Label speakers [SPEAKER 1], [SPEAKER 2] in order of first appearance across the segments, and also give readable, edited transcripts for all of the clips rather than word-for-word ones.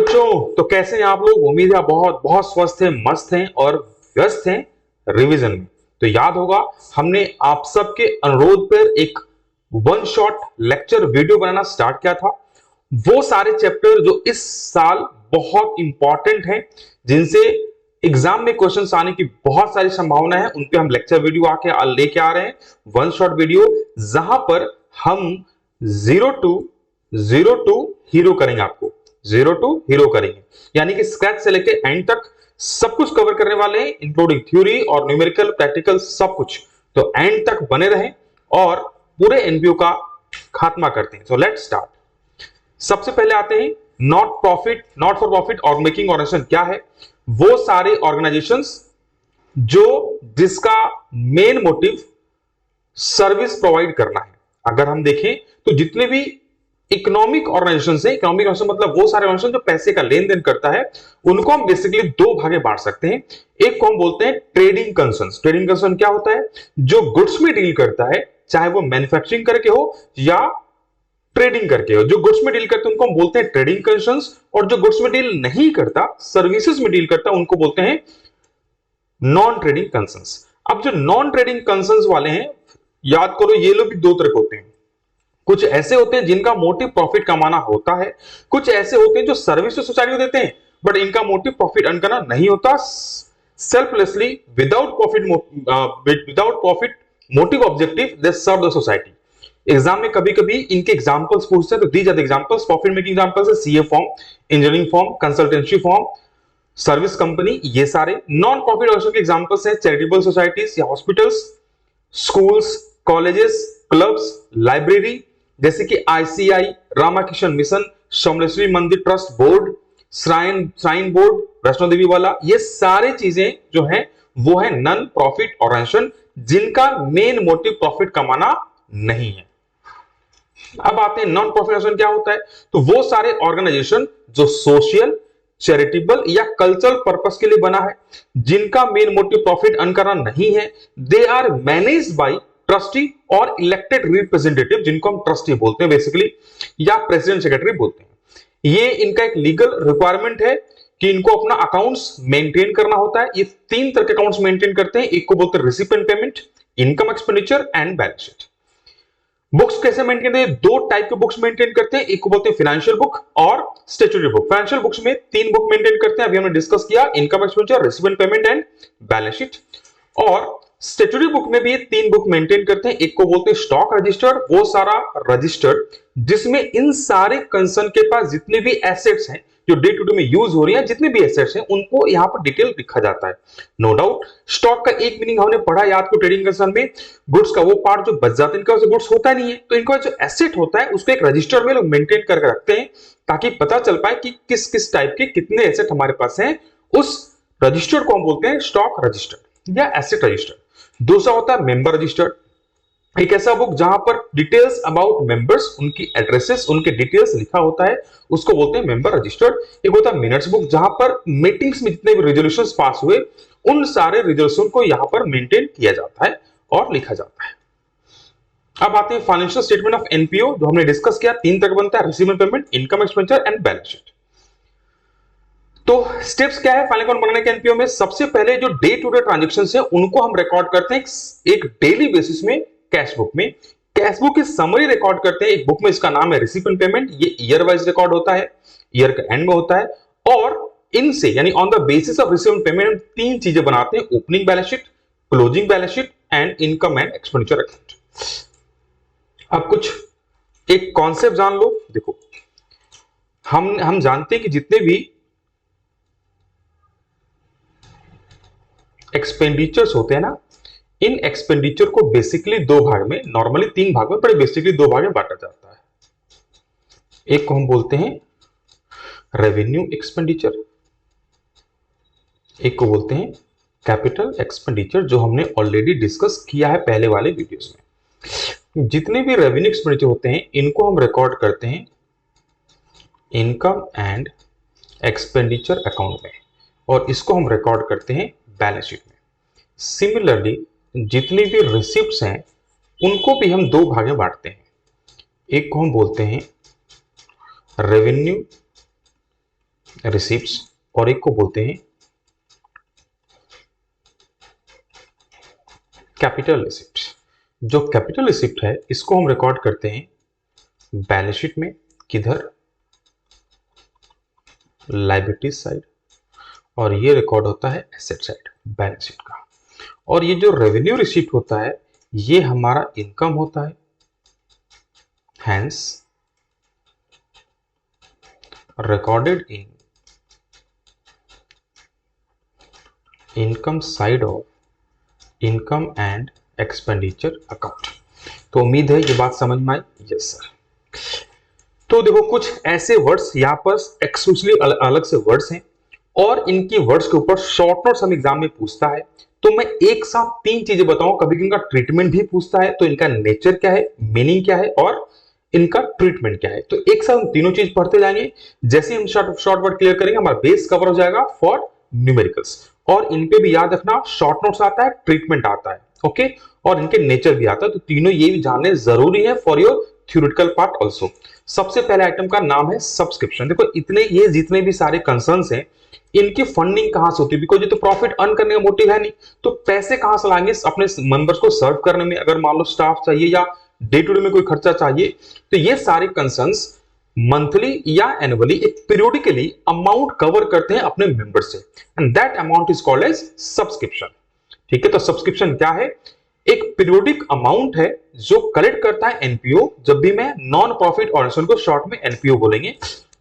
[SPEAKER 1] बच्चों, तो कैसे हैं आप लोग। उम्मीद है बहुत बहुत स्वस्थ हैं, मस्त हैं और व्यस्त हैं रिवीजन में। तो याद होगा हमने आप सबके अनुरोध पर एक वन शॉट लेक्चर वीडियो बनाना स्टार्ट किया था। वो सारे चैप्टर जो इस साल बहुत इंपॉर्टेंट हैं, जिनसे एग्जाम में क्वेश्चंस आने की बहुत सारी संभावना है, उन पे हम लेक्चर वीडियो आके लेके आ रहे हैं। वन शॉट वीडियो जहां पर हम जीरो टू हीरो करेंगे, आपको जीरो टू हीरो करेंगे, यानी कि स्क्रैच से लेके एंड तक सब कुछ कवर करने वाले हैं, इंक्लूडिंग थ्योरी और न्यूमेरिकल प्रैक्टिकल सब कुछ। तो एंड तक बने रहें और पूरे एनपीओ का खात्मा करते हैं। So let's start. सबसे पहले आते हैं नॉट फॉर प्रॉफिट और मेकिंग ऑर्गेनाइजेशन क्या है। वो सारे ऑर्गेनाइजेशंस जिसका मेन मोटिव सर्विस प्रोवाइड करना है। अगर हम देखें तो जितने भी इकोनॉमिक ऑर्गेनाइजेशन है, इकोनॉमिक ऑर्गेनाइजेशन मतलब वो सारे ऑर्गेनाइजेशन जो पैसे का लेन देन करता है, उनको हम बेसिकली दो भागे बांट सकते हैं। एक को हम बोलते हैं ट्रेडिंग कंसर्न। ट्रेडिंग कंसर्न क्या होता है? जो गुड्स में डील करता है, चाहे वो मैन्युफैक्चरिंग करके हो या ट्रेडिंग करके हो। जो गुड्स में डील करते हैं उनको हम बोलते हैं ट्रेडिंग कंसर्न, और जो गुड्स में डील नहीं करता, सर्विसेज में डील करता है, उनको बोलते हैं नॉन ट्रेडिंग कंसर्न। अब जो नॉन ट्रेडिंग कंसर्न वाले हैं, याद करो ये लोग भी दो तरह के होते हैं। कुछ ऐसे होते हैं जिनका मोटिव प्रॉफिट कमाना होता है, कुछ ऐसे होते हैं जो सर्विस सोसाइटी को देते हैं बट इनका मोटिव प्रॉफिट अर्न करना नहीं होता। Selflessly without profit motive objective they serve the society. Exam में कभी कभी इनके एग्जांपल्स पूछते हैं, तो दी जाते एग्जांपल्स। प्रॉफिट मेकिंग एग्जांपल्स है CA firm, engineering firm, consultancy firm, service company. ये सारे नॉन प्रॉफिट ऑर्गेनाइजेशन के एग्जांपल्स हैं चैरिटेबल सोसाइटीज या hospitals, schools, colleges, clubs, library जैसे कि ICI, Ramakrishna mission, Samaleswari Mandir trust board, shrine board, Vaishno Devi वाला। ये सारी चीजें जो हैं वो है नॉन प्रॉफिट ऑर्गेनाइजेशन, जिनका मेन मोटिव प्रॉफिट कमाना नहीं है। अब आते हैं नॉन प्रॉफिट ऑर्गेनाइजेशन क्या होता है। तो वो सारे ऑर्गेनाइजेशन जो सोशल, चैरिटेबल या कल्चरल पर्पस के लिए बना है, जिनका मेन मोटिव प्रॉफिट अर्न करना नहीं है। They are managed by trustee और इलेक्टेड रिप्रेजेंटेटिव, जिनको हम ट्रस्टी बोलते हैं बेसिकली, या प्रेसिडेंट सेक्रेटरी बोलते हैं। ये इनका एक लीगल रिक्वायरमेंट है कि इनको अपना अकाउंट्स मेंटेन करना होता है। ये तीन तरह के अकाउंट्स मेंटेन करते हैं। एक को बोलते हैं recipient payment, income expenditure and balance sheet. Books कैसे मेंटेन करते हैं? दो टाइप के बुक्स मेंटेन करते हैं, एक को बोलते हैं फाइनेंशियल बुक और स्टैट्यूटरी बुक। फाइनेंशियल बुक्स में तीन बुक मेंटेन करते हैं, अभी हमने डिस्कस किया, income expenditure, recipient payment and balance sheet. और स्टैट्यूटरी बुक में भी ये तीन बुक मेंटेन करते हैं। एक को बोलते हैं स्टॉक रजिस्टर, वो सारा रजिस्टर जिसमें इन सारे कंसर्न के पास जितने भी एसेट्स हैं जो डे टू डे में यूज हो रही है, जितने भी एसेट्स हैं उनको यहां पर डिटेल लिखा जाता है। नो डाउट स्टॉक का एक मीनिंग हमने पढ़ा, याद को ट्रेडिंग कंसर्न में गुड्स का वो पार्ट जो बच जाता है, इनका गुड्स होता नहीं है, तो इनका जो एसेट होता है उसको एक रजिस्टर में लोग मेंटेन करके रखते हैं, ताकि पता चल पाए कि किस किस टाइप के कितने एसेट हमारे पास हैं। उस रजिस्टर को हम बोलते हैं स्टॉक रजिस्टर या एसेट रजिस्टर। दूसरा होता है मेंबर रजिस्टर, एक ऐसा बुक जहां पर डिटेल्स अबाउट मेंबर्स, उनकी एड्रेसेस, उनके डिटेल्स लिखा होता है, उसको बोलते हैं मेंबर रजिस्टर। एक होता है मिनट्स बुक, जहां पर मीटिंग्स में जितने भी रेजोल्यूशंस पास हुए उन सारे रेजोल्यूशन को यहां पर मेंटेन किया जाता है और लिखा जाता है। अब आते हैं फाइनेंशियल स्टेटमेंट ऑफ एनपीओ, जो हमने डिस्कस किया, तीन तरह बनता है, receivable payment, income expenditure and balance sheet. तो स्टेप्स क्या है फाइनल अकाउंट बनाने के एनपीओ में? सबसे पहले जो डे टू डे ट्रांजैक्शंस है उनको हम रिकॉर्ड करते हैं एक डेली बेसिस में कैश बुक में। कैश बुक की समरी रिकॉर्ड करते हैं एक बुक में, इसका नाम है रिसिपिएंट पेमेंट। ये ईयर वाइज रिकॉर्ड होता है, ईयर का एंड में होता है। और इनसे यानी on the basis of recipient payment हम तीन चीजें बनाते हैं, opening balance sheet, closing balance sheet and income and expenditure account. अब कुछ एक कॉन्सेप्ट जान लो। देखो हम जानते हैं कि जितने भी एक्सपेंडिचर्स होते हैं ना, इन एक्सपेंडिचर को बेसिकली दो भाग में, नॉर्मली तीन भाग में, पर बेसिकली दो भाग में बांटा जाता है। एक को हम बोलते हैं रेवेन्यू एक्सपेंडिचर, एक को बोलते हैं कैपिटल एक्सपेंडिचर, जो हमने ऑलरेडी डिस्कस किया है पहले वाले वीडियोस में। जितने भी रेवेन्यू एक्सपेंडिचर होते हैं इनको हम रिकॉर्ड करते हैं इनकम एंड एक्सपेंडिचर अकाउंट में, और इसको हम रिकॉर्ड करते हैं बैलेंस शीट में। सिमिलरली जितनी भी रिसिप्ट्स हैं उनको भी हम दो भाग में बांटते हैं। एक को हम बोलते हैं रेवेन्यू रिसिप्ट्स और एक को बोलते हैं कैपिटल रिसिप्ट। जो कैपिटल रिसिप्ट है इसको हम रिकॉर्ड करते हैं बैलेंस शीट में, किधर, लायबिलिटी साइड, और ये रिकॉर्ड होता है एसेट साइड, बैलेंस शीट का। और ये जो रेवेन्यू रिसिप्ट होता है ये हमारा इनकम होता है, hence recorded in income side of income and expenditure account। तो उम्मीद है ये बात समझ में आई। Yes sir. तो देखो कुछ ऐसे वर्ड्स यहाँ पर एक्सक्लूसिवली अलग से वर्ड्स हैं और इनकी वर्ड्स के ऊपर शॉर्ट नोट्स हम एग्जाम में पूछता है। तो मैं एक साथ तीन चीजें बताऊं, कभी इनका ट्रीटमेंट भी पूछता है, तो इनका नेचर क्या है, मीनिंग क्या है और इनका ट्रीटमेंट क्या है। तो एक साथ हम तीनों चीज पढ़ते जाएंगे। जैसे हम शॉर्ट वर्ड क्लियर करेंगे हमारा बेस कवर हो जाएगा फॉर न्यूमेरिकल्स। और इन पे भी याद रखना शॉर्ट नोट्स आता है, ट्रीटमेंट आता है, ओके, और इनके नेचर भी आता है। तो तीनों ये भी जानने जरूरी है for your theoretical part also. सबसे पहले आइटम का नाम है सब्सक्रिप्शन। देखो इतने ये जितने भी सारे कंसर्न्स हैं इनकी फंडिंग कहां से होती है, बिकॉज ये तो प्रॉफिट अर्न करने का मोटिव है नहीं, तो पैसे कहां से लाएंगे अपने मेंबर्स को सर्व करने में, अगर मान लो स्टाफ चाहिए या डे टू डे में कोई खर्चा चाहिए। तो ये सारे कंसर्न्स मंथली या एनुअली एक पीरियोडिकली अमाउंट कवर करते हैं अपने मेंबर से, and that amount is called as subscription. ठीक है, तो सब्सक्रिप्शन क्या है, एक पीरियोडिक अमाउंट है जो कलेक्ट करता है एनपीओ। जब भी मैं नॉन प्रॉफिट ऑर्गेनाइजेशन को शॉर्ट में एनपीओ बोलेंगे,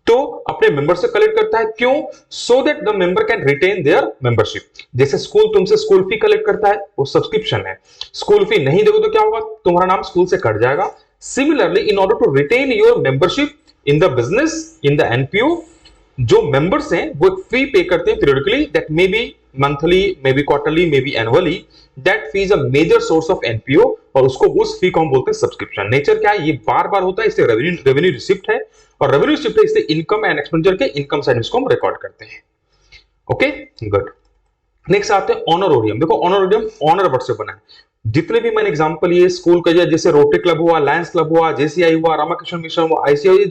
[SPEAKER 1] तो अपने मेंबर से कलेक्ट करता है। क्यों? So that the member can retain their membership. जैसे स्कूल तुमसे स्कूल फी कलेक्ट करता है, वो सब्सक्रिप्शन है। स्कूल फी नहीं दोगे तो क्या होगा, तुम्हारा नाम स्कूल से कट जाएगा। Similarly in order to retain your membership in the business, in the NPO, जो मेंबर्स हैं वो एक फी पे करते हैं periodically, that may be monthly, may be quarterly, may be annually. That fee is a major source of NPO और उसको उस फी को हम बोलते हैं सब्सक्रिप्शन। नेचर क्या है, ये बार बार होता है, इससे रेवेन्यू रिसिप्ट है, और रेवेन्यू रिसिप्ट है इससे इनकम एंड एक्सपेंडिचर के इनकम साइड इसको हम रिकॉर्ड करते हैं। Okay, good. नेक्स्ट आते हैं ऑनरोरियम। देखो ऑनरोरियम ऑनर वर्ड से बना है। जितने भी मैंने एग्जांपल ये स्कूल का, जैसे रोटरी क्लब हुआ, लायंस क्लब हुआ, जेसीआई हुआ, रामाकृष्ण मिशन हुआ, आईसीआई,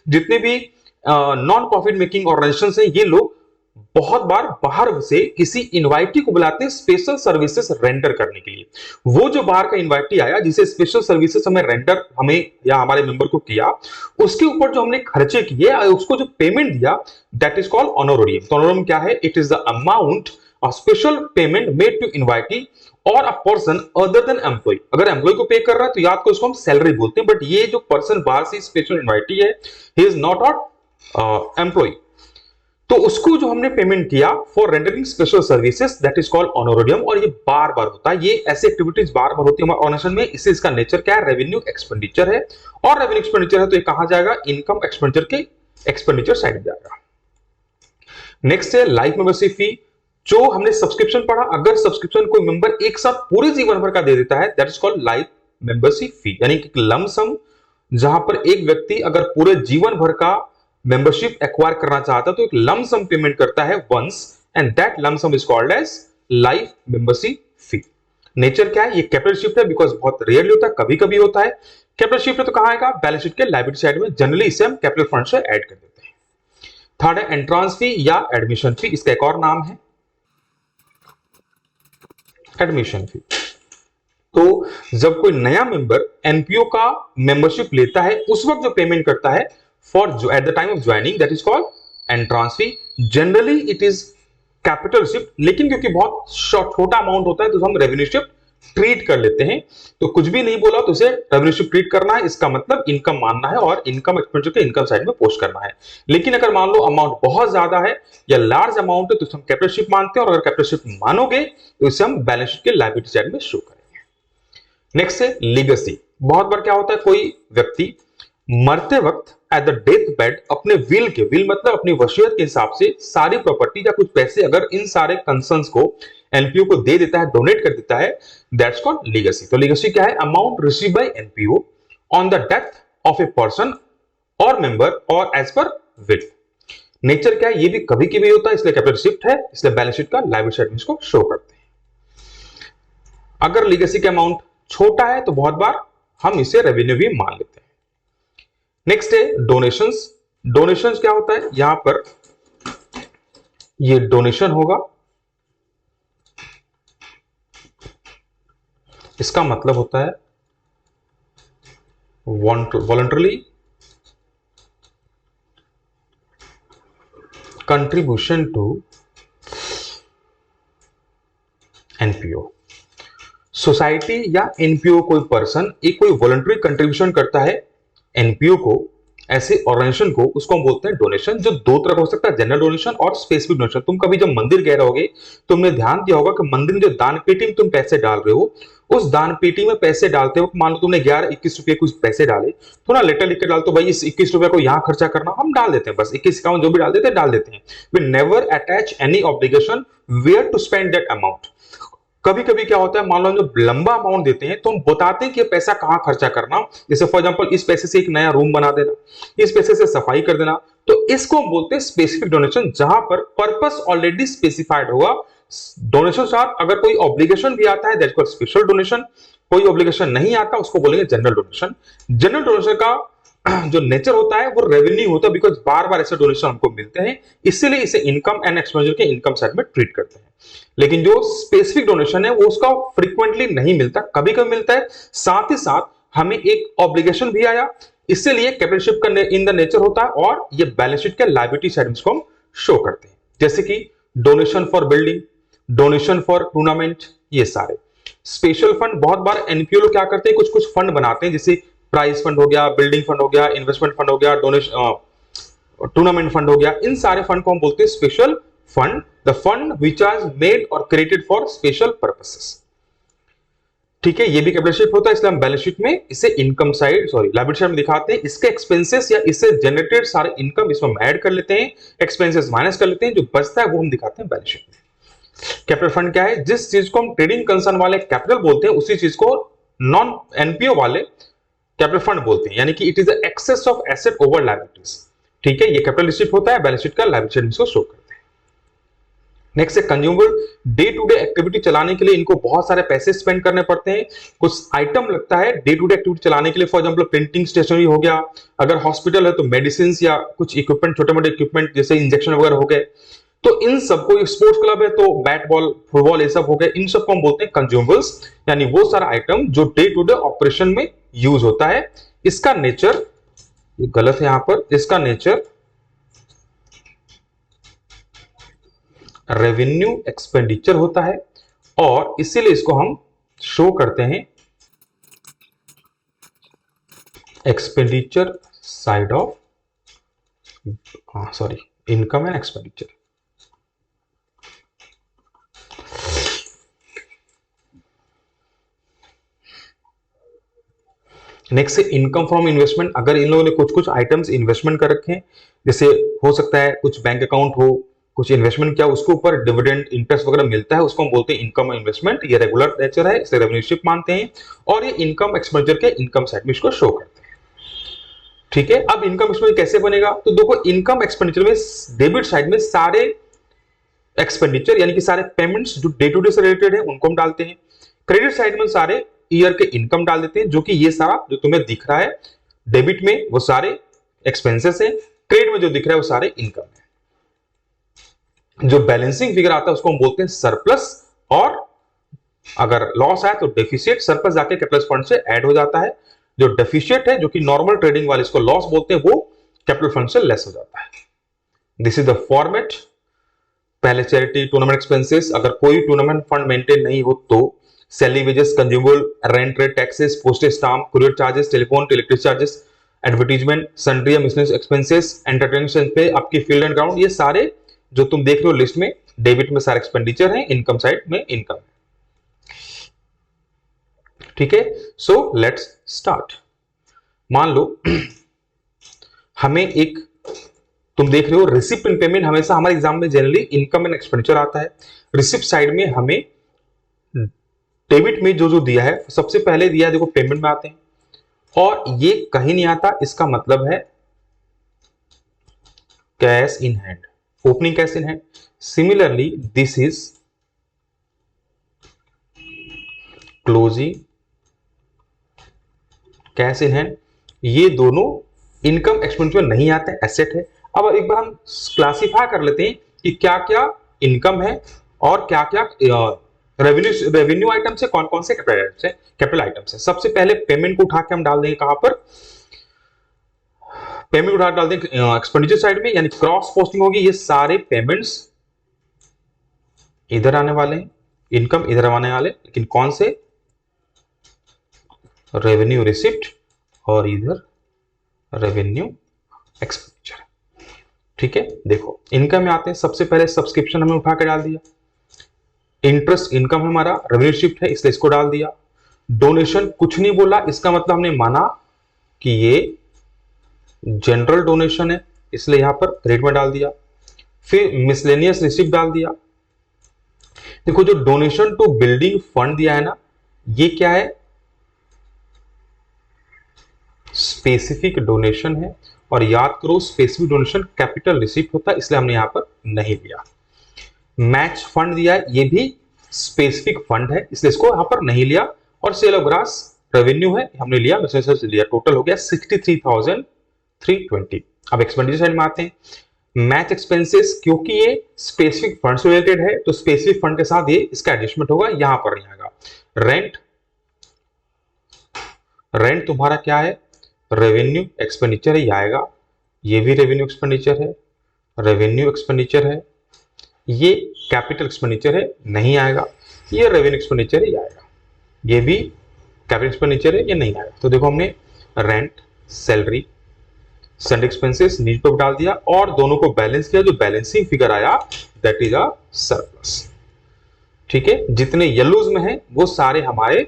[SPEAKER 1] जितने भी नॉन प्रॉफिट मेकिंग ऑर्गेनाइजेशंस हैं, ये लोग बहुत बार बाहर से किसी इनवाइटी को बुलाते हैं स्पेशल सर्विसेज रेंडर करने के लिए। वो जो बाहर का इनवाइटी आया जिसे स्पेशल सर्विसेज हमें रेंडर, हमें या हमारे मेंबर को किया, उसके ऊपर जो हमने खर्चे किए, उसको जो पेमेंट दिया, दैट इज कॉल्ड ऑनरोरियम। तो ऑनरोरियम क्या है, it is the amount of special payment made to invitee और a person other than employ. अगर एम्प्लॉय को पे कर रहा है तो याद को इसको हम सैलरी बोलते हैं, बट ये जो पर्सन बाहर से स्पेशल इनवाइटी है, he is not a employ, तो उसको जो हमने पेमेंट किया for rendering special services, that is called honorarium. और ये बार बार होता है, ये ऐसी एक्टिविटीज बार बार होती है हमारे ऑर्गेनाइजेशन में। इससे इसका नेचर क्या है, रेवेन्यू एक्सपेंडिचर है, और रेवेन्यू एक्सपेंडिचर है तो ये कहां जाएगा, इनकम एक्सपेंडिचर के एक्सपेंडिचर साइड जाएगा। नेक्स्ट है लाइफ मेंबरशिप फी। जो हमने सब्सक्रिप्शन पढ़ा, अगर सब्सक्रिप्शन कोई मेंबर एक साथ पूरे जीवन भर का दे देता है, that is called life membership फी, यानी कि लमसम, जहां पर एक व्यक्ति अगर पूरे जीवन भर का मेंबरशिप एक्वायर करना चाहता है तो एक लमसम पेमेंट करता है once, and that lump sum is called as life membership fee. Nature क्या है, ये कैपिटल शिफ्ट है, बिकॉज बहुत रेयरली होता है, कभी कभी होता है। कैपिटल शिफ्ट है तो कहां आएगा, बैलेंस शीट के लायबिलिटी साइड में। जनरली इसे हम कैपिटल फंड से ऐड कर देते हैं। थर्ड है एंट्रांस फी या एडमिशन फी, इसका एक और नाम है एडमिशन फी। तो जब कोई नया मेंबर एनपीओ का मेंबरशिप लेता है, उस वक्त जो पेमेंट करता है for at the time of joining, that is called entrance fee. Generally it is capital shift, लेकिन क्योंकि बहुत छोटा अमाउंट होता है तो हम रेवेन्यू शिफ्ट ट्रीट कर लेते हैं। तो कुछ भी नहीं बोला तो उसे रेवेन्यू शिफ्ट ट्रीट करना है, इसका मतलब इनकम मानना है और इनकम एक्सपेंडिचर के इनकम साइड में पोस्ट करना है। लेकिन अगर मान लो अमाउंट बहुत ज्यादा है या लार्ज अमाउंट है तो हम कैपिटल शिफ्ट मानते हैं, और अगर कैपिटल शिफ्ट मानोगे तो इसे हम बैलेंस शीट के लायबिलिटी साइड में शो करेंगे। नेक्स्ट है लीगेसी। बहुत बार क्या होता है, कोई व्यक्ति मरते वक्त एट द डेथ बेड अपने विल के, विल मतलब अपनी वसीयत के हिसाब से सारी प्रॉपर्टी या कुछ पैसे अगर इन सारे कंसर्न्स को एनपीओ को दे देता है, डोनेट कर देता है, दैट्स कॉल्ड लीगेसी। तो लीगेसी क्या है, amount receive by NPO on the death of a person और मेंबर और एज पर विल। नेचर क्या है, ये भी कभी कभी होता है, इसलिए कैपिटल शिफ्ट है, इसलिए बैलेंस शीट का लायबिलिटी साइड में इसको शो करते हैं। अगर लीगेसी का अमाउंट छोटा है तो बहुत बार हम इसे रेवेन्यू भी मान लेते हैं। नेक्स्ट है डोनेशंस। डोनेशंस क्या होता है, यहां पर ये डोनेशन होगा, इसका मतलब होता है voluntarily contribution to NPO. Society या एनपीओ कोई पर्सन एक कोई वॉलंटरी कंट्रीब्यूशन करता है एनपीओ को, ऐसे ऑर्गेनाइजेशन को, उसको हम बोलते हैं डोनेशन। जो दो तरह का हो सकता है, जनरल डोनेशन और स्पेसिफिक डोनेशन। तुम कभी जब मंदिर गए रहोगे तुमने ध्यान दिया होगा कि मंदिर में जो दान पेटी में तुम पैसे डाल रहे हो, उस दान पेटी में पैसे डालते हो, मान लो तुमने 11-21 रुपए कुछ पैसे डाले, तो ना लेटर लिख के डालते हो भाई इस 21 रुपए को यहां खर्चा करना, हम डाल देते हैं, बस 21 अकाउंट जो भी डाल देते हैं। We never attach any obligation where to spend that amount. कभी कभी क्या होता है, मान लो जब लंबा अमाउंट देते हैं तो हम बताते हैं कि पैसा कहां खर्चा करना। जैसे फॉर एग्जांपल इस पैसे से एक नया रूम बना देना, इस पैसे से सफाई कर देना, तो इसको हम बोलते हैं स्पेसिफिक डोनेशन, जहां पर पर्पस ऑलरेडी स्पेसिफाइड होगा। डोनेशन साथ अगर कोई ऑब्लिगेशन भी आता है दैट्स कॉल्ड स्पेशल डोनेशन, कोई ऑब्लिगेशन नहीं आता उसको बोलेंगे जनरल डोनेशन। जनरल डोनेशन का जो नेचर होता है वो रेवेन्यू होता है, बिकॉज बार बार ऐसे डोनेशन हमको मिलते हैं, इसीलिए इसे इनकम एंड एक्सपेंडिचर के इनकम साइड में ट्रीट करते हैं। लेकिन जो स्पेसिफिक डोनेशन है वो उसका फ्रीक्वेंटली नहीं मिलता, कभी कभी मिलता है। साथ ही साथ हमें एक ऑब्लिगेशन भी आया, इसीलिए कैपिटलशिप का इन द नेचर होता है, और ये बैलेंस शीट के लायबिलिटी साइड में इसको हम शो करते हैं। जैसे कि donation for building, donation for tournament, ये सारे। स्पेशल फंड, बहुत बार एनपीओ लोग क्या करते हैं, कुछ कुछ फंड बनाते हैं, जैसे प्राइज फंड हो गया, बिल्डिंग फंड हो गया, इन्वेस्टमेंट फंड हो गया, डोनेशन टूर्नामेंट फंड हो गया। इन सारे फंड को हम बोलते हैं special fund, the fund which are made और क्रिएटेड फॉर स्पेशल पर्पसेस। ठीक है, ये भी कैपिटल शीट होता है, इसलिए हम बैलेंस शीट में इसे इनकम साइड लायबिलिटी साइड में दिखाते हैं। इसके एक्सपेंसेस या इससे जनरेटेड सारे इनकम इसमें हम ऐड कर लेते हैं, एक्सपेंसेस माइनस कर लेते हैं, जो बचता है वो हम दिखाते हैं बैलेंस शीट में। कैपिटल फंड क्या है, जिस चीज को हम ट्रेडिंग कंसर्न वाले कैपिटल बोलते हैं उसी चीज को नॉन एनपीओ वाले कैपिटल फंड बोलते हैं, यानी कि it is the excess of asset over liabilities. ठीक है, ये कैपिटल शीट होता है, बैलेंस शीट का लायबिलिटी साइड इसको शो करते हैं। नेक्स्ट है consumable. Day to day activity चलाने के लिए इनको बहुत सारे पैसे स्पेंड करने पड़ते हैं। कुछ आइटम लगता है डे टू डे एक्टिविटी चलाने के लिए, फॉर एग्जांपल प्रिंटिंग स्टेशनरी हो गया, अगर हॉस्पिटल है तो मेडिसिन या कुछ इक्विपमेंट, छोटे मोटे इक्विपमेंट जैसे इंजेक्शन वगैरह हो गए। तो इन सबको, स्पोर्ट्स क्लब है तो बैट बॉल फुटबॉल ये सब हो गए, इन सबको हम बोलते हैं कंज्यूमेबल्स, यानी वो सारा आइटम जो डे टू डे ऑपरेशन में यूज होता है। इसका नेचर, ये गलत है यहां पर, इसका नेचर रेवेन्यू एक्सपेंडिचर होता है, और इसीलिए इसको हम शो करते हैं expenditure side of, sorry, income and expenditure. Next है इनकम फ्रॉम इन्वेस्टमेंट। अगर इन लोगों ने कुछ कुछ आइटम्स इन्वेस्टमेंट कर रखे हैं, जैसे हो सकता है कुछ बैंक अकाउंट हो, कुछ इन्वेस्टमेंट किया, उसके ऊपर डिविडेंड इंटरेस्ट वगैरह मिलता है, उसको हम बोलते हैं इनकम इन्वेस्टमेंट। ये रेगुलर नेचर है, इसे रेवेन्यू शिप मानते हैं, और ये इनकम एक्सपेंडिचर के इनकम साइड में इसको शो करते हैं। ठीक है, अब इनकम एक्सपेंडिचर कैसे बनेगा, तो देखो इनकम एक्सपेंडिचर में डेबिट साइड में सारे एक्सपेंडिचर यानी कि सारे पेमेंट्स जो डे टू डे से रिलेटेड है उनको हम डालते हैं। क्रेडिट साइड में सारे ईयर के इनकम डाल देते हैं, जो कि ये सारा जो तुम्हें दिख रहा है डेबिट में वो सारे एक्सपेंसेस है, क्रेडिट में जो दिख रहा है वो सारे इनकम है। जो बैलेंसिंग फिगर आता है उसको हम बोलते हैं सरप्लस, और अगर लॉस आए तो डेफिशिएट। सरप्लस जाके कैपिटल फंड से ऐड हो जाता है, जो डेफिशिएट है जो कि नॉर्मल ट्रेडिंग वाले इसको लॉस बोलते हैं, वो कैपिटल फंड से लेस हो जाता है। This is the format. पहले चैरिटी, टूर्नामेंट एक्सपेंसेस, अगर कोई टूर्नामेंट फंड मेंटेन नहीं हो तो salary, wages, consumable, rent, taxes, postage stamp, courier charges, telephone, electric charges, advertisement, sundry, miscellaneous expenses, entertainment पे, आपकी फील्ड एंड ग्राउंड, ये सारे जो तुम देख रहे हो लिस्ट में डेबिट में सारे एक्सपेंडिचर है, इनकम साइड में इनकम है। ठीक है, सो लेट्स स्टार्ट। मान लो हमें एक, तुम देख रहे हो रिसिप्ट इन पेमेंट, हमेशा हमारे एग्जाम में जनरली इनकम एंड एक्सपेंडिचर आता है। रिसिप्ट साइड में हमें डेबिट में जो जो दिया है, सबसे पहले दिया है देखो पेमेंट में आते हैं, और ये कहीं नहीं आता, इसका मतलब है cash in hand, opening cash in hand. Similarly this is closing cash in hand. ये दोनों इनकम एक्सपेंडिचर नहीं आते, एसेट है। अब एक बार हम क्लासिफाई कर लेते हैं कि क्या क्या इनकम है और क्या क्या रेवेन्यू आइटम्स है, कौन कौन से कैपिटल आइटम्स है। सबसे पहले पेमेंट को उठा के हम डाल देंगे कहां पर, पेमेंट उठा डाल देंगे एक्सपेंडिचर साइड में, यानी क्रॉस पोस्टिंग होगी। ये सारे पेमेंट्स इधर आने वाले हैं, इनकम इधर आने वाले, लेकिन कौन से, रेवेन्यू रिसिप्ट और इधर रेवेन्यू एक्सपेंडिचर। ठीक है, देखो इनकम में आते हैं। सबसे पहले सब्सक्रिप्शन हमने उठा के डाल दिया, इंटरेस्ट इनकम हमारा रेवेन्यू रिसिप्ट है इसलिए इसको डाल दिया। डोनेशन कुछ नहीं बोला, इसका मतलब हमने माना कि ये जनरल डोनेशन है इसलिए यहां पर क्रेडिट में डाल दिया। फिर मिसलेनियस रिसिप्ट डाल दिया। देखो जो डोनेशन टू बिल्डिंग फंड दिया है ना, ये क्या है, स्पेसिफिक डोनेशन है, और याद करो स्पेसिफिक डोनेशन कैपिटल रिसिप्ट होता है इसलिए हमने यहां पर नहीं लिया। मैच फंड दिया है, ये भी स्पेसिफिक फंड है इसलिए इसको यहां पर नहीं लिया। और सेल ऑफ ग्रास रेवेन्यू है, हमने लिया, लिया, टोटल हो गया 63,320। अब एक्सपेंडिचर साइड में आते हैं। मैच एक्सपेंसेस, क्योंकि ये स्पेसिफिक फंड से रिलेटेड है तो स्पेसिफिक फंड के साथ ये इसका एडजस्टमेंट होगा, यहां पर नहीं आएगा। रेंट, रेंट तुम्हारा क्या है, रेवेन्यू एक्सपेंडिचर ही आएगा। ये भी रेवेन्यू एक्सपेंडिचर है, रेवेन्यू एक्सपेंडिचर है। ये कैपिटल एक्सपेंडिचर है, नहीं आएगा। ये रेवेन्यू एक्सपेंडिचर ही आएगा। ये भी कैपिटल एक्सपेंडिचर है, ये नहीं आएगा। तो देखो हमने रेंट, सैलरी, सैलरी एक्सपेंसेस नीचे पे डाल दिया और दोनों को बैलेंस किया। जो बैलेंसिंग फिगर आया दैट इज अ सरप्लस। ठीक है, जितने येलोज में है वो सारे हमारे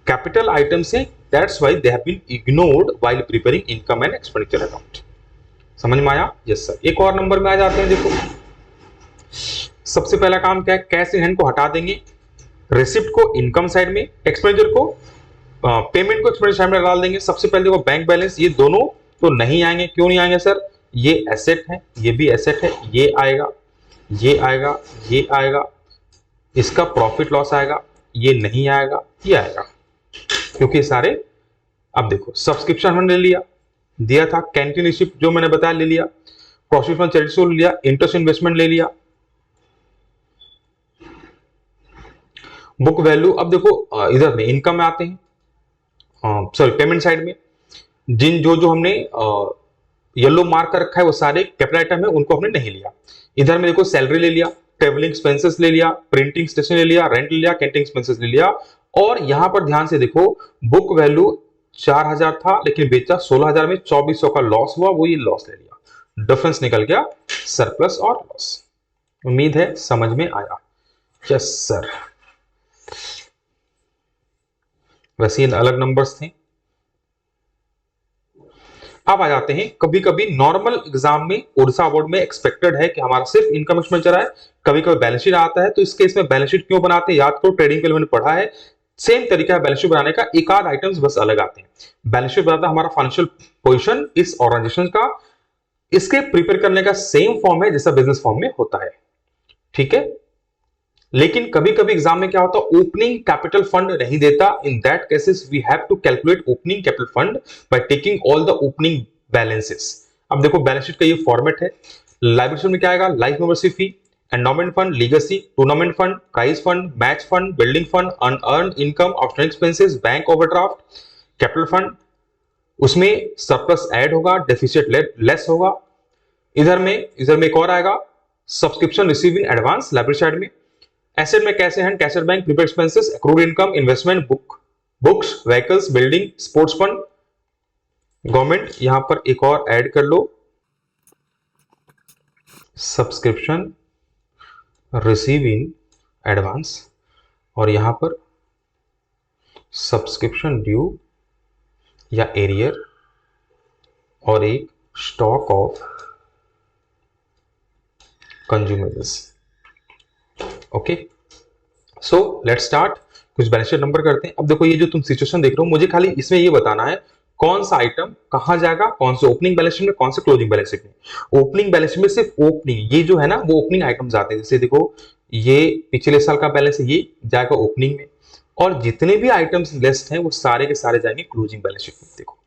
[SPEAKER 1] कैपिटल आइटम्स हैं, that's why they have been ignored while preparing income and expenditure account. समझ में आया? Yes sir. एक और नंबर में आ जाते हैं। देखो सबसे पहला काम क्या है, कैश इन हैंड को हटा देंगे, रिसिप्ट को इनकम साइड में, एक्सपेंडिचर को पेमेंट को एक्सपेंडिचर साइड में डाल देंगे। सबसे पहले देखो बैंक बैलेंस, ये दोनों तो नहीं आएंगे। क्यों नहीं आएंगे सर, ये एसेट है, ये भी एसेट है, ये आएगा, ये आएगा, ये आएगा, इसका प्रॉफिट लॉस आएगा, ये नहीं आएगा, ये आएगा, क्योंकि सारे। अब देखो सब्सक्रिप्शन हमने ले लिया, दिया था, कैंटीन रिसिप्ट जो मैंने बताया ले लिया, प्रॉफिट फ्रॉम चैरिटी ले लिया, इंटरेस्ट इन्वेस्टमेंट ले लिया, बुक वैल्यू। अब देखो इधर में इनकम में आते हैं, सॉरी पेमेंट साइड में जिन जो जो हमने येलो मार्क कर रखा है वो सारे कैपिटल आइटम है, उनको हमने नहीं लिया। इधर में देखो सैलरी ले लिया, ट्रेवलिंग एक्सपेंसेस ले लिया, प्रिंटिंग स्टेशन ले लिया, रेंट ले लिया, कैंटीन एक्सपेंसेस ले लिया। और यहां पर ध्यान से देखो बुक वैल्यू 4,000 था लेकिन बेचा 16,000 में, 2,400 का लॉस हुआ, वो ये लॉस ले लिया, डिफरेंस निकल गया सरप्लस और लॉस। उम्मीद है समझ में आया। Yes sir. वैसे ये अलग नंबर्स थे। अब आ जाते हैं, कभी कभी नॉर्मल एग्जाम में ओडिशा बोर्ड में एक्सपेक्टेड है कि हमारा सिर्फ इनकम एक्सपेंडिचर है, कभी कभी बैलेंस शीट आता है। तो इस केस में बैलेंस शीट क्यों बनाते हैं, याद करो ट्रेडिंग के लिए मैंने पढ़ा है, सेम तरीका है बैलेंस शीट बनाने का, एक आध आइटम्स बस अलग आते हैं। बैलेंस शीट बनाता है हमारा फाइनेंशियल पोजीशन इस ऑर्गेनाइजेशन का, इसके प्रिपेयर करने का सेम फॉर्म है जैसा बिजनेस फॉर्म में होता है। ठीक है, लेकिन कभी कभी एग्जाम में क्या होता है, ओपनिंग कैपिटल फंड नहीं देता। In that cases we have to calculate opening capital fund by taking all the opening balances. अब देखो बैलेंस शीट का ये फॉर्मेट है। लाइबिलिटी में क्या आएगा, life membership fee, endowment fund, legacy, tournament fund, prize fund, match fund, building fund, unearned income, outstanding expenses, bank overdraft, capital fund, उसमें surplus add होगा, डेफिसिट लेस होगा। इधर में एक और आएगा, subscription receive in advance liability side में। Asset में कैसे हैं, cash bank, prepaid expenses, accrued income, investment, books, vehicles, building, sports fund, government. यहां पर एक और ऐड कर लो, सब्सक्रिप्शन रिसीव इन एडवांस, और यहां पर सब्सक्रिप्शन ड्यू या एरियर, और एक stock of consumables. Okay, so let's start. कुछ बैलेंस शीट नंबर करते हैं। अब देखो ये जो तुम सिचुएशन देख रहे हो, मुझे खाली इसमें ये बताना है कौन सा आइटम कहां जाएगा, कौन से ओपनिंग बैलेंस शीट में, कौन से क्लोजिंग बैलेंस शीट में। ओपनिंग बैलेंस शीट में सिर्फ ओपनिंग, ये जो है ना वो ओपनिंग आइटम्स आते हैं। जैसे देखो ये पिछले साल का बैलेंस है, ये जाएगा ओपनिंग में, और जितने भी आइटम्स लिस्ट हैं वो सारे के सारे जाएंगे क्लोजिंग बैलेंस शीट में। देखो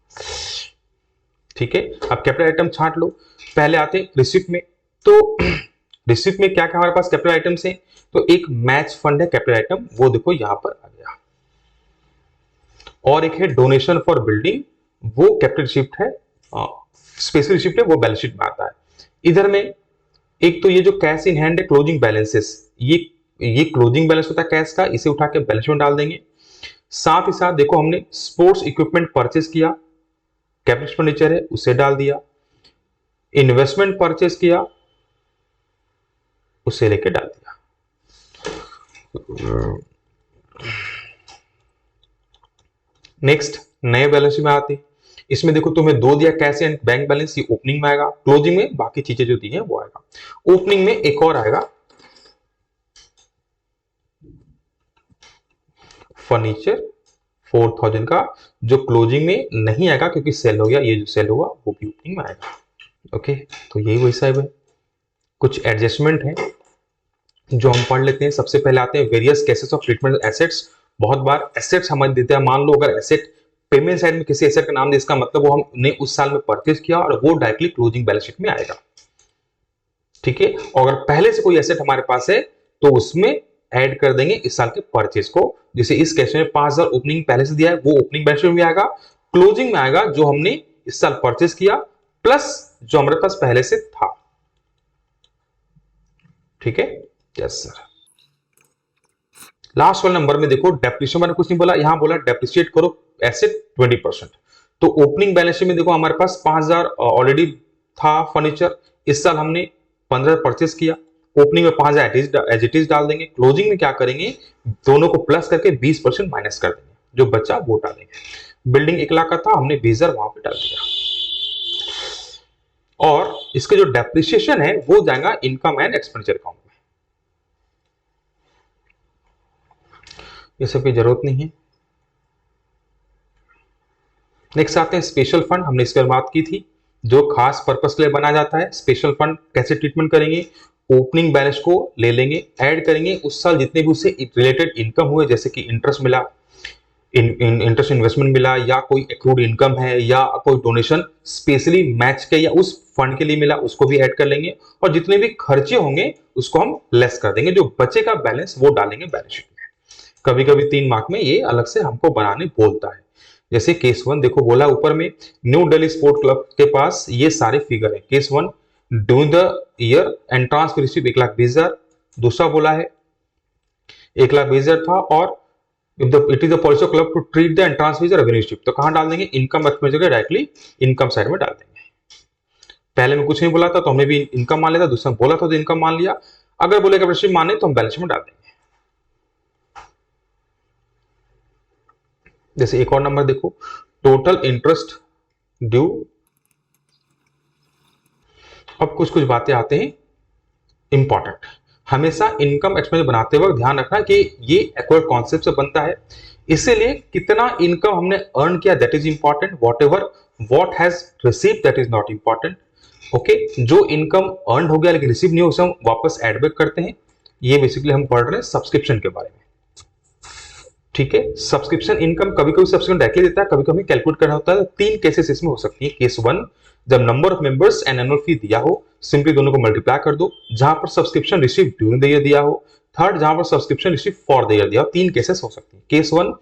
[SPEAKER 1] ठीक है, अब कैपिटल आइटम छांट लो। पहले आते हैं रिसिप्ट में, तो रिसिप्ट में क्या क्या हमारे पास कैपिटल आइटम्स हैं, तो एक मैच फंड है कैपिटल आइटम, वो देखो यहां पर आ गया, और एक है डोनेशन फॉर बिल्डिंग, वो कैपिटल रिसिप्ट है, स्पेशल रिसिप्ट है, वो बैलेंस शीट में आता है। इधर में एक तो ये जो कैश इन हैंड है क्लोजिंग बैलेंसेस, ये क्लोजिंग बैलेंस होता है कैश का, इसे उठा के बैलेंस में डाल देंगे। साथ ही साथ देखो हमने स्पोर्ट्स इक्विपमेंट परचेस किया, कैपिटल एक्सपेंडिचर है, उसे डाल दिया। इन्वेस्टमेंट परचेस किया, उसे लेके डाल दिया। नेक्स्ट नए बैलेंस में आते हैं, इसमें देखो तुम्हें दो दिया कैश एंड बैंक बैलेंस, ये ओपनिंग में आएगा, क्लोजिंग में बाकी चीजें जो दी हैं वो आएगा। ओपनिंग में एक और आएगा फर्नीचर 4000 का, जो क्लोजिंग में नहीं आएगा क्योंकि सेल हो गया, ये जो सेल हुआ वो भी ओपनिंग में आएगा। ओके, तो यही वही साहब है, कुछ एडजस्टमेंट है जो हम पढ़ लेते हैं। सबसे पहले आते हैं various cases of treatment assets. बहुत बार एसेट्स हमें देते हैं, मान लो अगर एसेट पेमेंट साइड में किसी एसेट का नाम दे, इसका मतलब वो हमने उस साल में परचेज किया और वो डायरेक्टली क्लोजिंग बैलेंस शीट में आएगा। ठीक है, और अगर पहले से कोई एसेट हमारे पास है तो उसमें ऐड कर देंगे इस साल के परचेज को। जैसे इस केस में 5000 ओपनिंग पहले से दिया है, वो ओपनिंग बैलेंस शीट में आएगा। क्लोजिंग में आएगा जो हमने इस साल परचेज किया प्लस जो हमारे पास पहले से था। ठीक है, यस सर। लास्ट वाले नंबर में देखो डेप्रिसिएशन, मैंने कुछ नहीं बोला, यहां बोला डेप्रिशिएट करो एसेट 20%। तो ओपनिंग बैलेंस शीट में देखो हमारे पास 5000 ऑलरेडी था फर्नीचर, इस साल हमने 15 परचेस किया, ओपनिंग में 5000 एज इट इज डाल देंगे। क्लोजिंग में क्या करेंगे, दोनों को प्लस करके 20% माइनस कर देंगे, जो बचा वो डालेंगे। बिल्डिंग 1 लाख का था, हमने 20000 वहां पे डाल दिया, और इसके जो डेप्रिसिएशन है वो जाएगा इनकम एंड एक्सपेंडिचर अकाउंट में। ये सब की जरूरत नहीं है। नेक्स्ट आते हैं स्पेशल फंड, हमने इस पर बात की थी, जो खास पर्पस के लिए बनाया जाता है। स्पेशल फंड कैसे ट्रीटमेंट करेंगे, ओपनिंग बैलेंस को ले लेंगे, ऐड करेंगे उस साल जितने भी उससे रिलेटेड इनकम हुए, जैसे कि इंटरेस्ट मिला, इंटरेस्ट इन्वेस्टमेंट मिला, या कोई एक्रूड इनकम है, या कोई डोनेशन स्पेशली मैच के या उस फंड के लिए मिला, उसको भी ऐड कर लेंगे, और जितने भी खर्चे होंगे उसको हम लेस कर देंगे, जो बचेगा बैलेंस वो डालेंगे बैलेंस शीट में। कभी कभी 3 मार्क में ये अलग से हमको बनाने बोलता है। जैसे केस 1 देखो बोला ऊपर में, न्यू दिल्ली स्पोर्ट क्लब के पास ये सारे फिगर है। Case 1 during the year entrance receive 1,20,000, दूसरा बोला है 1,20,000 था, और it is the policy of club to treat the entrance fees revenue strip, तो कहां डाल देंगे, income expenditure directly income side में डाल देंगे। पहले में कुछ नहीं बोला था तो हमने भी इनकम मान लिया था, दूसरा बोला था तो इनकम मान लिया, अगर बोलेगा रिसीव माने तो हम बैलेंस में डाल देंगे। जैसे एक और नंबर देखो, टोटल इंटरेस्ट ड्यू। अब कुछ कुछ बातें आते हैं इंपॉर्टेंट, हमेशा इनकम एक्सपेंस बनाते वक्त ध्यान रखना कि ये एक्वायर्ड कॉन्सेप्ट से बनता है, इसीलिए कितना इनकम हमने अर्न किया that is important, what ever what has receive that is not important. Okay, जो इनकम अर्न हो गया लेकिन रिसीव नहीं हो उसे हम वापस एड बैक करते हैं। ये बेसिकली हम पढ़ रहे हैं सब्सक्रिप्शन के बारे में। ठीक है, सब्सक्रिप्शन इनकम कभी कभी सब्सक्रिप्शन डायरेक्टली देता है, कभी कभी कैलकुलेट करना होता है। 3 केसेस इसमें हो सकती है। केस 1, जब number of members and annual फी दिया हो, सिंपली दोनों को मल्टीप्लाई कर दो, जहां पर subscription receive during the year दिया हो। थर्ड, जहां पर subscription receive for the year दिया हो। 3 केसेस हो सकती है। केस 1,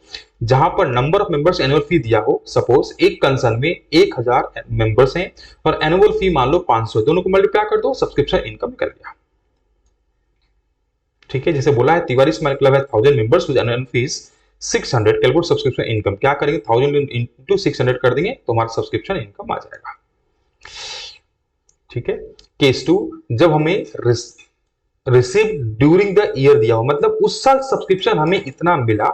[SPEAKER 1] जहां पर नंबर ऑफ मेंबर्स एनुअल फी दिया हो, सपोज एक कंसर्न में 1000 मेंबर्स हैं और एनुअल फी मान लो 500, दोनों को मल्टीप्लाई कर दो, सब्सक्रिप्शन इनकम निकल गया। ठीक है, जैसे बोला है तिवारी स्माइल क्लब है 1000 members with annual fees 600, calculate subscription income, क्या करेंगे 1000 इंटू 600 कर देंगे तो हमारा सब्सक्रिप्शन इनकम आ जाएगा। ठीक है, केस 2, जब हमें रिसीव ड्यूरिंग द ईयर दिया हो, मतलब उस साल सब्सक्रिप्शन हमें इतना मिला,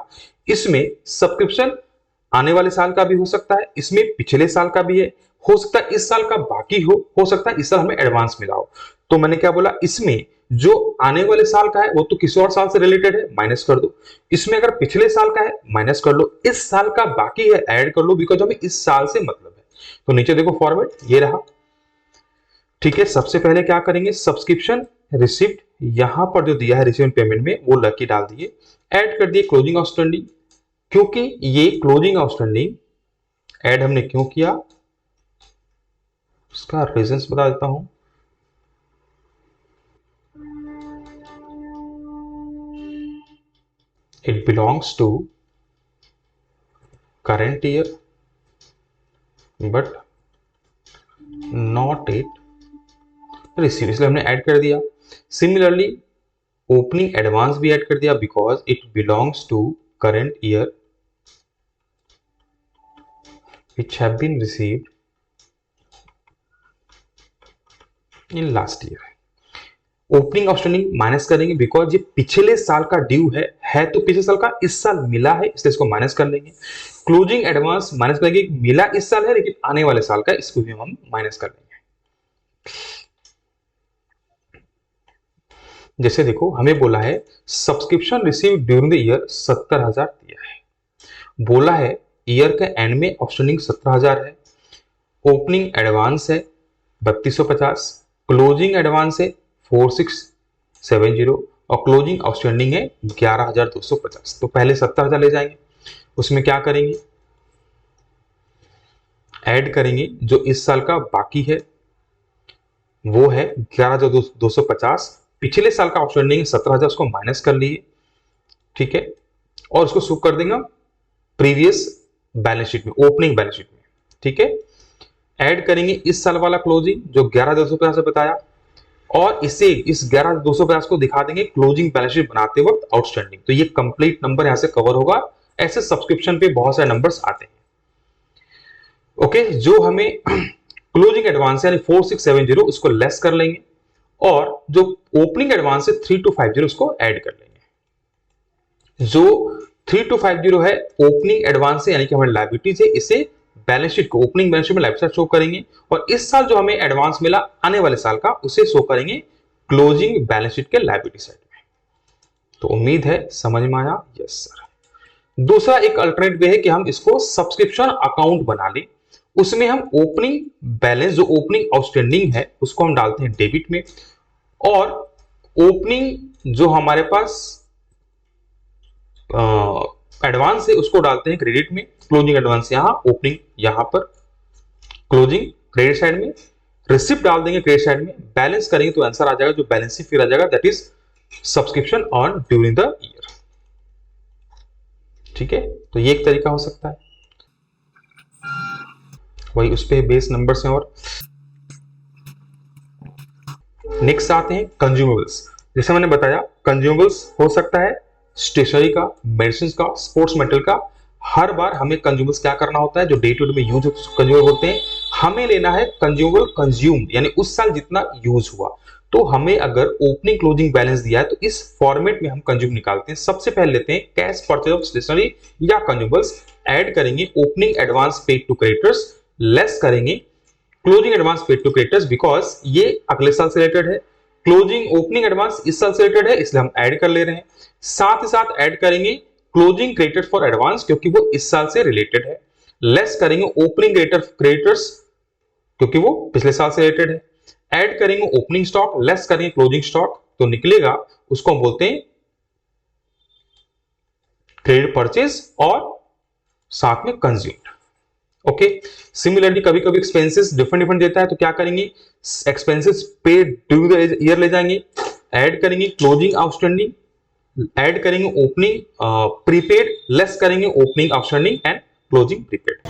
[SPEAKER 1] इसमें सब्सक्रिप्शन आने वाले साल का भी हो सकता है, इसमें पिछले साल का भी है, हो सकता है इस साल का बाकी हो सकता है इस साल हमें एडवांस मिला हो। तो मैंने क्या बोला, इसमें जो आने वाले साल का है वो तो किसी और साल से रिलेटेड है, माइनस कर दो। इसमें अगर पिछले साल का है माइनस कर लो, इस साल का बाकी है ऐड कर लो, बिकॉज हमें इस साल से मतलब है। तो नीचे देखो फॉर्मेट ये रहा। ठीक है, सबसे पहले क्या करेंगे, सब्सक्रिप्शन रिसिप्ट यहां पर जो दिया है रिसीव पेमेंट में वो लकी डाल दिए, ऐड कर दिए क्लोजिंग आउटस्टैंडिंग, क्योंकि ये क्लोजिंग आउटस्टैंडिंग ऐड हमने क्यों किया उसका रीजंस बता देता हूं। It belongs to current year but not it receive, इसलिए हमने ऐड कर दिया। सिमिलरली ओपनिंग एडवांस भी ऐड कर दिया because it belongs to current year which have been received in last year। Opening outstanding minus करेंगे बिकॉज ये पिछले साल का ड्यू है तो पिछले साल का इस साल मिला है इसलिए इसको माइनस कर लेंगे। क्लोजिंग एडवांस माइनस करेंगे, मिला इस साल है लेकिन आने वाले साल का, इसको भी हम माइनस कर लेंगे। जैसे देखो हमें बोला है subscription receive during the year 70,000 दिया है, बोला है ईयर के एंड में आउटस्टैंडिंग 17,000 है, ओपनिंग एडवांस है 3250, क्लोजिंग एडवांस है 4670 और क्लोजिंग आउटस्टैंडिंग है 11,250। तो पहले 70,000 ले जाएंगे, उसमें क्या करेंगे, ऐड करेंगे जो इस साल का बाकी है वो है 11,250, पिछले साल का आउटस्टैंडिंग 17,000 उसको माइनस कर लिए, ठीक है, और उसको शो कर देंगे प्रीवियस बैलेंस शीट में, ओपनिंग बैलेंस शीट में, ठीक है। ऐड करेंगे इस साल वाला क्लोजिंग जो 11,250 बताया और इसे इस 11,250 को दिखा देंगे क्लोजिंग बैलेंस शीट बनाते वक्त आउटस्टैंडिंग। तो ये कंप्लीट नंबर यहां से कवर होगा। ऐसे सब्सक्रिप्शन पे बहुत सारे नंबर्स आते हैं। ओके, जो हमें क्लोजिंग एडवांस यानी 4670 उसको लेस कर लेंगे और जो ओपनिंग एडवांस है 3250 उसको ऐड कर लेंगे। जो 3250 है ओपनिंग एडवांस है यानी कि हमारी लायबिलिटीज है, इसे बैलेंस शीट को ओपनिंग बैलेंस शीट में लाइफ शो करेंगे और इस साल जो हमें एडवांस मिला आने वाले साल का उसे शो करेंगे क्लोजिंग बैलेंस शीट के लायबिलिटी साइड में। तो उम्मीद है समझ में आया। Yes sir. दूसरा एक अल्टरनेट वे है कि हम इसको सब्सक्रिप्शन अकाउंट बना लें, उसमें हम ओपनिंग बैलेंस जो ओपनिंग आउटस्टैंडिंग है उसको हम डालते हैं डेबिट में और ओपनिंग जो हमारे पास एडवांस है उसको डालते हैं क्रेडिट में। क्लोजिंग एडवांस यहां, ओपनिंग यहां पर, क्लोजिंग क्रेडिट साइड में, रिसिप्ट डाल देंगे क्रेडिट साइड में, बैलेंस करेंगे तो आंसर आ जाएगा जो बैलेंस फिर आ जाएगा that is subscription on during the year. ठीक है, तो ये एक तरीका हो सकता है, वही उस पे बेस नंबर्स हैं। और नेक्स्ट आते हैं कंज्यूमेबल्स। जैसे मैंने बताया कंज्यूमेबल्स हो सकता है स्टेशनरी का, मेडिसिन का, स्पोर्ट्स मटेरियल का। हर बार हमें कंज्यूमेबल्स क्या करना होता है जो डे टू डे में यूज कंज्यूमेबल होते हैं, हमें लेना है कंज्यूमेबल कंज्यूम यानी उस साल जितना यूज हुआ। तो हमें अगर ओपनिंग क्लोजिंग बैलेंस दिया है तो इस फॉर्मेट में हम कंज्यूम निकालते हैं। सबसे पहले लेते हैं कैश परचेज ऑफ स्टेशनरी या कंज्यूमेबल्स, ऐड करेंगे opening advance paid to creditors, less करेंगे closing advance paid to creditors because ये अगले साल से रिलेटेड है, क्लोजिंग ओपनिंग एडवांस इस साल से रिलेटेड है इसलिए हम ऐड कर ले रहे हैं। साथ ही साथ ऐड करेंगे क्लोजिंग क्रेडिटर फॉर एडवांस क्योंकि वो इस साल से रिलेटेड है, लेस करेंगे ओपनिंग क्रेडिटर्स क्योंकि वो पिछले साल से रिलेटेड है, ऐड करेंगे ओपनिंग स्टॉक, लेस करेंगे क्लोजिंग स्टॉक, तो निकलेगा उसको हम बोलते हैं क्रेडिट परचेज और साथ में कंज्यूम्ड। ओके, सिमिलरली कभी कभी एक्सपेंसेस डिफरेंट देता है तो क्या करेंगे, expenses paid during the year ले जाएंगे, ऐड करेंगे क्लोजिंग आउटस्टैंडिंग, ऐड करेंगे ओपनिंग प्रीपेड, लेस करेंगे opening outstanding and closing prepaid.